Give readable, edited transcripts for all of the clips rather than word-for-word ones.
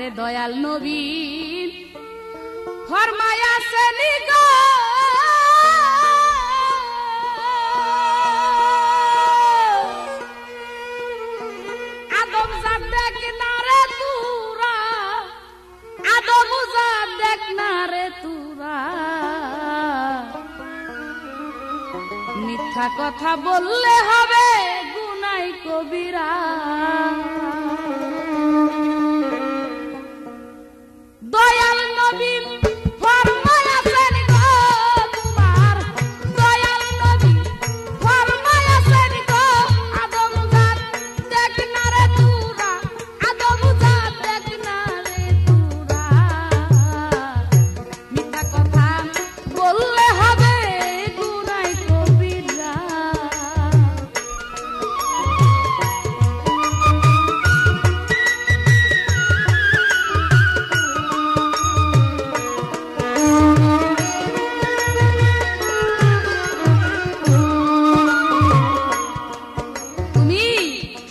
আরে দয়াল নবী ফরমায়াছেন গো আদম জাত দেখ না রে তুরা, আদম জাত দেখ না রে তুরা, মিথ্যা কথা বললে হবে গুনাহ কবিরা। দয়াল নবী ফরমায়াছেন গো তোমার, দয়াল নবী ফরমায়াছেন গো আদম জাত দেখ না রে তুরা, আদম জাত দেখ না রে তুরা, মিথ্যা কথা বললে হবে গুনাহ কবিরা।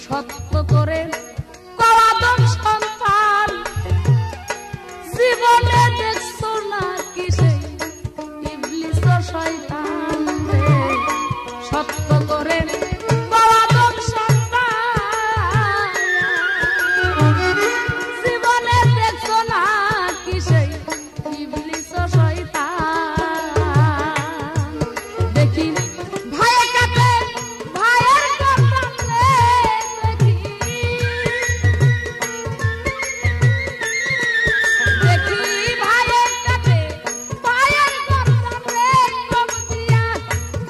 সত্য করে কওয়াদম সন্তান জীবনে দেখছো না কিসে ইবলিস ও শয়তান রে, সত্য করে কওয়াদম সন্তান জীবনে দেখছো না কিসে ইবলিস ও শয়তান। দেখি ভাইয়ে কাটে ভাইয়ের গর্দান রে, দেখি ভাইয়ে কাটে ভাইয়ের গর্দান রে, কম দিয়া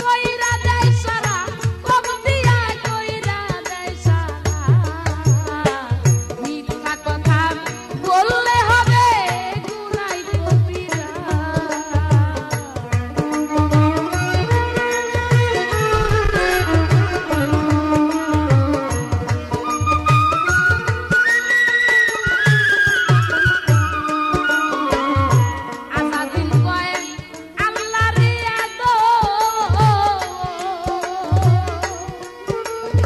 কইরা দেয় সারা, কম দিয়া কইরা দেয় সারা, মিথ্যা কথা বললে হবে গুনাহ কবিরা। আজাদিন কয় আল্লাহর আদম,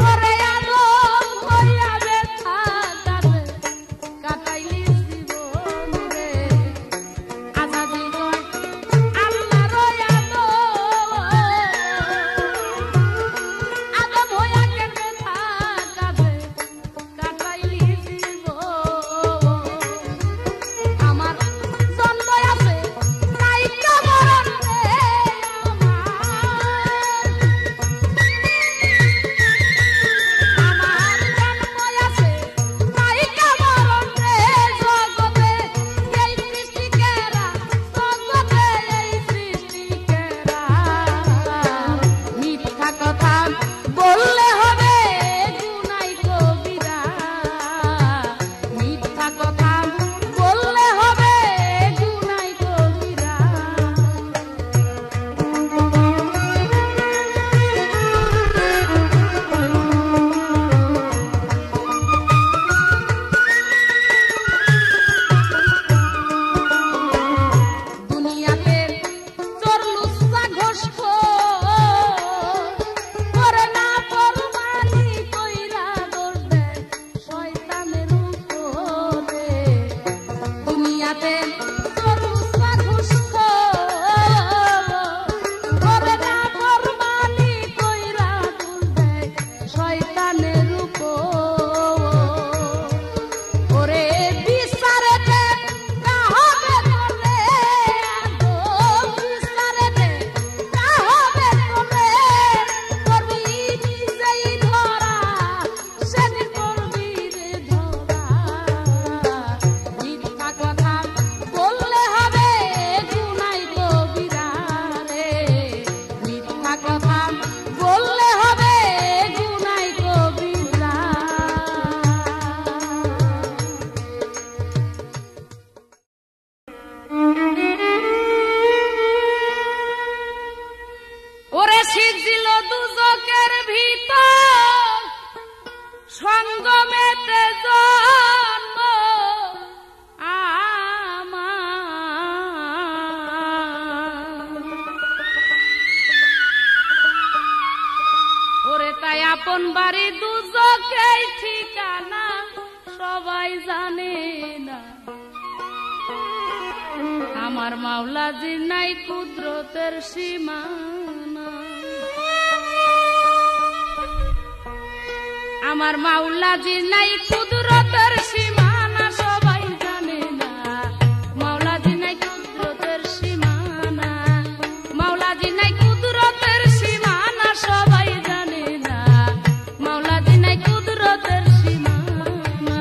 ওরে আদম কইয়া ব্যথা কাটে কাটাইলি জীবন রে, আজাদিন কয় আল্লাহর আদম, আদম হইয়া কেন ব্যথা কাটে কাটাইলি জীবন। আমার জন্ম আছে তাই মরণ রে, আমার জন্ম আছে তাই মরণ রে, জগতে এই সৃষ্টিকেরা, জগতে এই সৃষ্টিকেরা, মিথ্যা কথা বললে হবে গুনাহ কবিরা, মিথ্যা কথা বললে হবে গুনাহ কবিরা। দুনিয়াতে চোর লুচ্চা ঘোষখোর করে না পরমানি কইরা দোষ দেয় শয়তানের উপরে, দুনিয়াতে চোর লুচ্চা ঘোষখোর করে না পরমানি কইরা দোষ দেয় শয়তানের উপর। ওরে বিচারেতে কা হবে তোরে আদম, বিচারেতে কা হবে তোরে, করবি নিজেই ধরা সেদিন করবি রে ধরা, মিথ্যা কথা বললে হবে গুনাহ কবিরা রে, মিথ্যা কথা বললে হবে গুনাহ কবিরা। ওরে সিজিল দুজকের ভিতর সঙ্গমেতে জন্ম আমার, ওরে তাই আপন বাড়ি দুজকেই ঠিকানা সবাই জানে না। আমার মাওলাজি নাই কুদরতের সীমানা আমার মাওলাজি নাই কুদরতের সীমানা সবাই জানে না মাওলাজি নাই কুদরতের সীমানা মাওলাজি নাই কুদরতের সীমানা সবাই জানে না মাওলাজি নাই কুদরতের সীমানা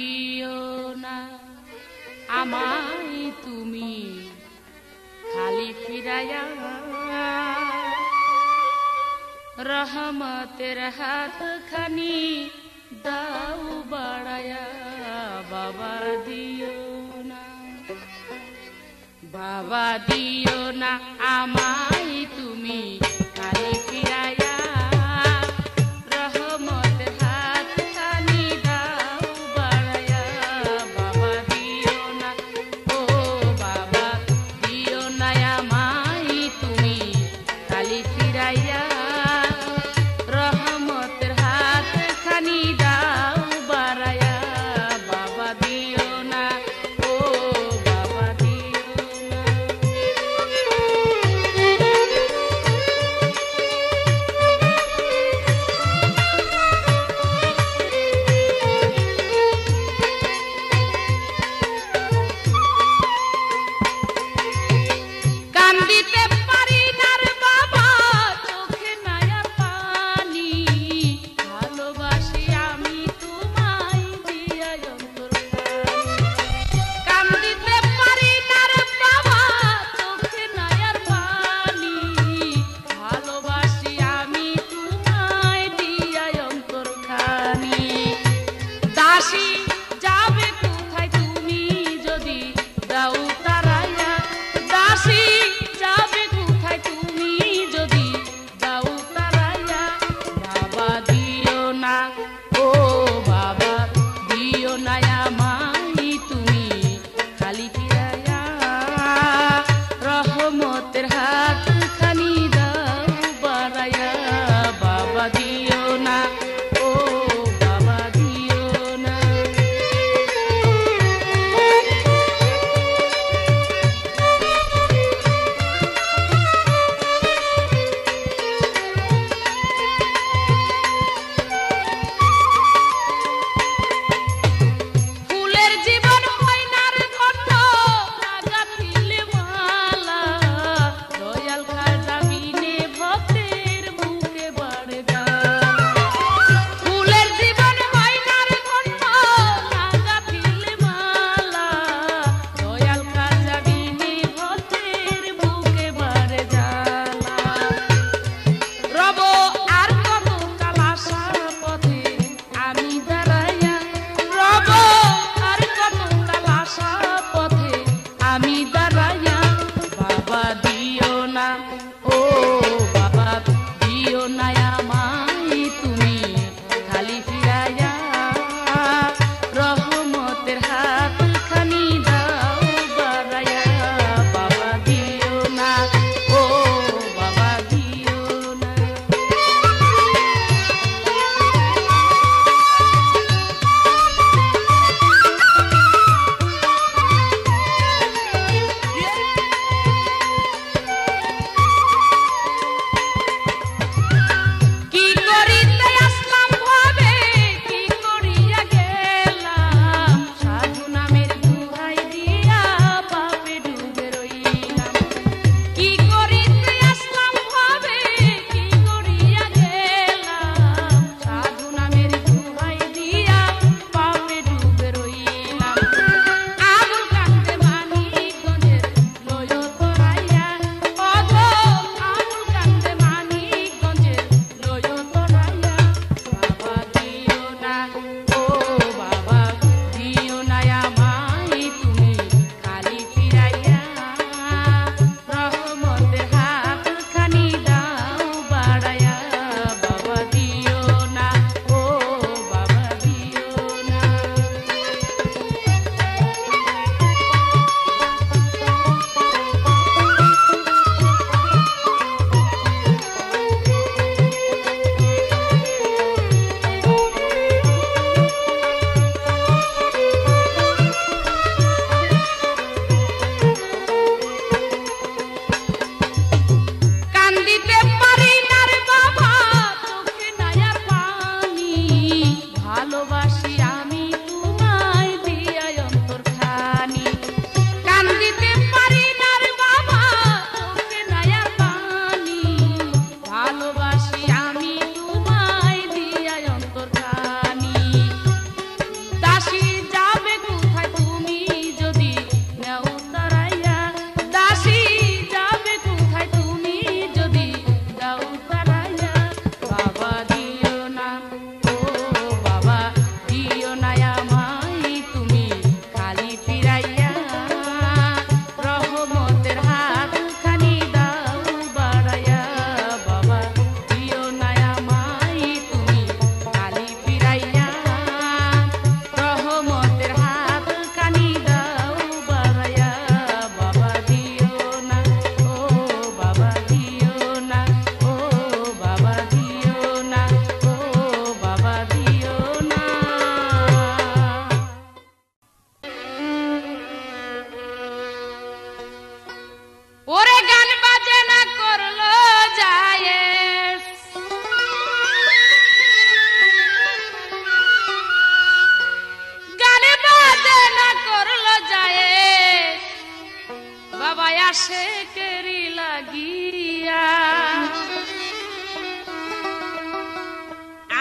দিও না আমায় তুমি খালি ফিরাইয়া, রহমতের হাত খানি দাও বাড়ায়া, বাবা দিও না, বাবা দিও না আমায় তুমি খালি ফিরাইয়া, রহমতের হাত খানি দাও বাড়ায়া, বাবা দিও না, ও বাবা দিও না আমায় তুমি খালি ফিরাইয়া, রহমতের হাত খানি দাও বাড়ায়া, বাবা দিও না, ও বাবা দিও না। কান্দিতে পারি না রে বাবা, চোখে নাই আর পানি, ভালোবাসি আমি তোমায় দিয়া অন্তরখানি। কান্দিতে পারি না রে বাবা, চোখে নাই আর পানি, ভালোবাসি আমি তোমায় দিয়া অন্তরখানি। দাসী যাবে কোথায় তুমি যদি দাও তারাইয়া, দাসী যাবে কোথায় তুমি যদি দাও তারাইয়া, বাবা দিও না, ও বাবা দিও না আমায় তুমি খালি ফিরাইয়া, রহমতের হাত খানি দাও বাড়াইয়া, বাবা দিও না, ও বাবা দিও না। ফুলের জীবন হয় না রে ধন্য, বাবা আসে কেরি লাগিয়া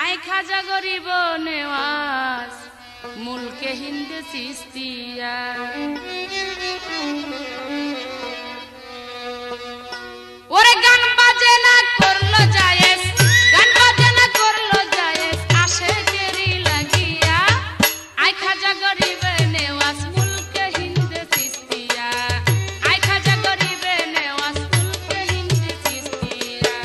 আয় খাজা গরিব নেওয়াজ মুলকে হিন্দ চিস্তিয়া ওরে গান বাজে না করলো জায়েজ গান বাজে না করলো জায়েজ আসে কেরি লাগিয়া আয় খাজা গরিব নেওয়াজ মুলকে হিন্দ চিস্তিয়া আয় খাজা গরিব নেওয়াজ মুলকে হিন্দ চিস্তিয়া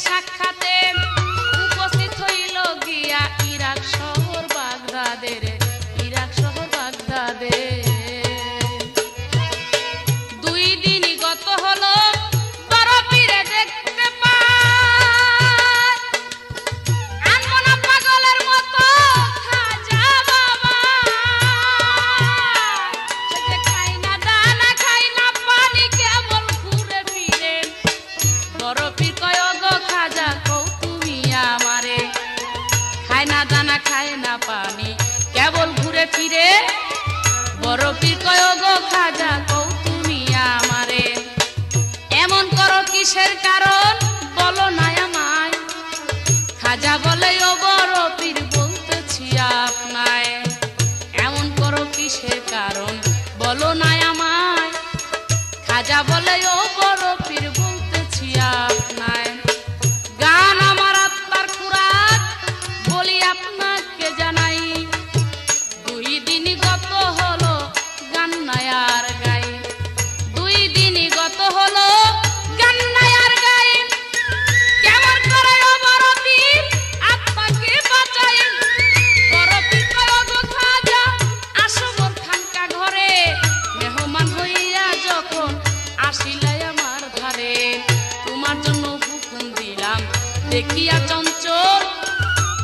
সাক্ষাতে উপস্থিত হইল গিয়া ইরাক শহর বাগদাদের ইরাক শহর বাগদাদে 2 দিনই গত হলো বড় পীরে দেখতে পায় আনমনা পাগলের মতো খাজা বাবা সে খায় না দানা খায় না পানি কেবল ঘুরে ফিরে বড় পীর কয় খাজা কও তুমি আমারে খায় না দানা খায় না পানি কেবল ঘুরে ফিরে বড় পীর কয় গো খাজা কও তুমি আমারে এমন করো কিসের কারণ বলো না আমায় খাজা বলে ও বড় পীর বলতেছি আপনায় এমন করো কিসের কারণ বলো না আমায় খাজা বলে ও বড় পীর বলতেছি আপনায় গান আমার আত্মার খুরাক বলি আপনাকে জানাই 2 দিনই গত হলো গান নাই আর গাই 2 দিনই গত হলো গান নাই আর গাই কেমন করে ও বড় পীর আপনাকে বাঁচাই বড় পীর কয় গো খাজা আসো মোর খানকা ঘরে মেহমান হইয়া যখন আসিলাই আমার ধারে তোমার জন্য হুকুম দিলাম দেখিয়া চঞ্চল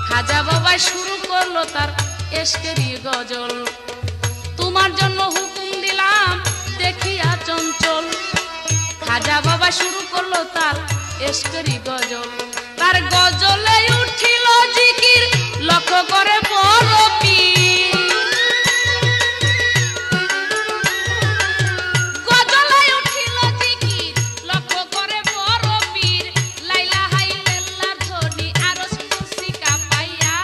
খাজা বাবা শুরু করলো তার এশকেরি গজল তোমার জন্য হুকুম দিলাম দেখিয়া চঞ্চল খাজা বাবা শুরু করলো তার এশকেরি গজল তার গজলে উঠিল জিকির লক্ষ্য করে বড় পীর গজলে উঠিল জিকির লক্ষ্য করে বড় পীর লাইলা হাইলাল্লাহ ধ্বনি আরশ কুরসি কাঁপাইয়া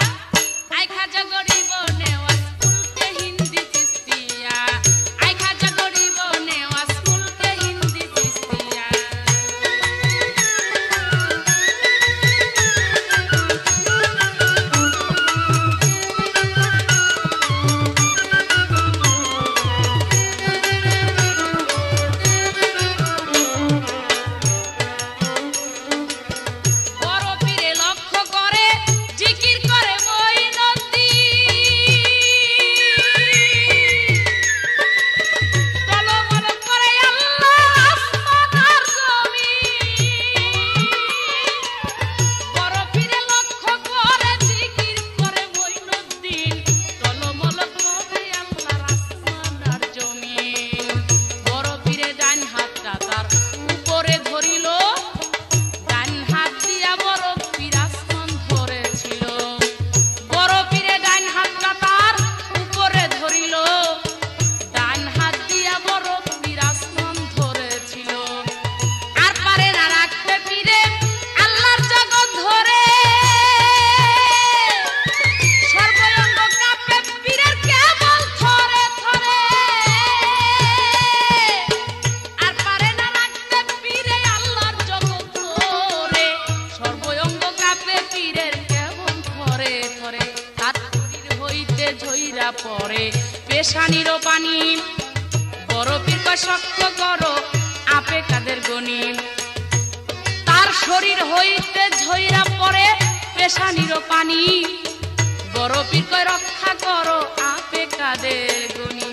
আয় খাজা গরিব নেওয়াজ মুলকে হিন্দি চিস্তিয়া আয় খাজা গরিব নেওয়াজ মুলকে হিন্দি চিস্তিয়া বড় পীরে লক্ষ্য করে জিকির করে মঈনুদ্দিন টলমল করে আল্লাহ আসমান আর জমিন বড় পীরে লক্ষ্য করে জিকির করে মঈনুদ্দিন টলমল করে আল্লাহর আসমান আর জমিন বড় পীরে ডান হাতটা তার উপরে ধরিল ডান হাত দিয়া বড় পীর আসমান ধরেছিল বড় পীরে ডান হাতটা তার উপরে ধরিল ডান হাত দিয়া বড় পীর আসমান ধরেছিল আর পারে না রাখতে পীরে আল্লাহর জগৎ ধরে সর্বঙ্গ কাঁপে পীরের কেবল থরে থরে আর পারে না রাখতে পীরে আল্লাহর জগৎ ধরে সর্বঙ্গ কাঁপে পীরের কেবল থরে থরে তার শরীর হইতে ঝইরা পড়ে পেশানির পানি বড় পীর কয় শক্ত করো আপে কাদের গনি তার শরীর হইতে ঝইরা পড়ে পেশানির পানি বড় পীর কয় রক্ষা করো আপে কাদের গনি